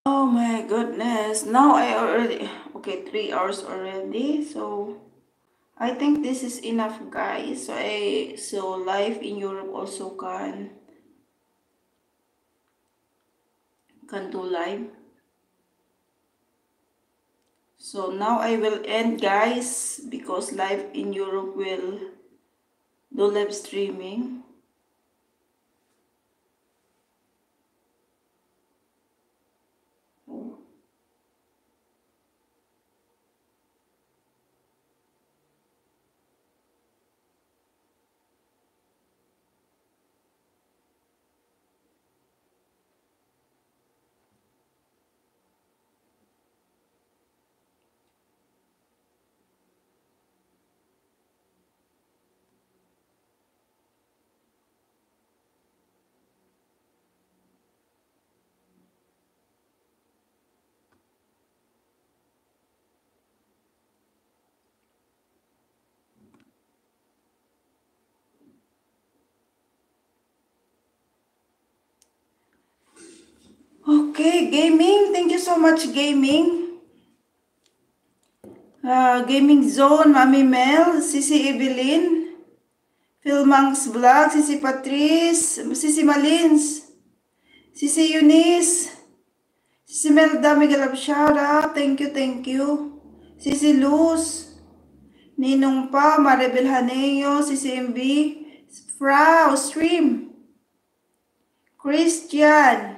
Oh my goodness. Now I already, okay, 3 hours already. So I think this is enough, guys. So life in Europe also can do live. So now I will end, guys, because live in Europe will do live streaming. Oh. Okay, gaming. Thank you so much, gaming. Gaming Zone, Mami Mel, Sisi Evelyn, Philmangs Vlog, Sisi Patrice, Sisi Malins, Sisi Eunice, Sisi Melda, Miguel of shout out. Thank you, thank you. Sisi Luz, Ninong Pa, Maribel Haneo, Sisi MV, Frau, Stream, Christian,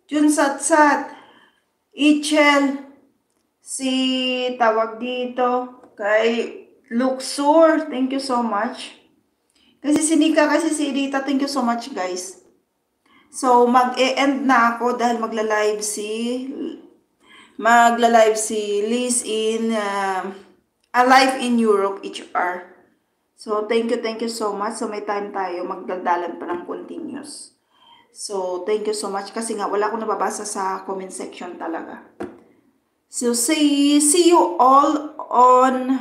Jun Satsat, Ichel, si tawag dito, kay Luxor, thank you so much. Kasi si Nika, kasi si Rita, thank you so much, guys. So, mag-e-end na ako dahil magla-live si Liz in Alive in Europe HR. So, thank you so much. So, may time tayo, magdaldalan pa ng continuous. So, thank you so much kasi nga wala akong nababasa sa comment section talaga. So, see you all on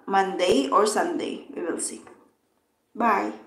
Monday or Sunday. We will see. Bye.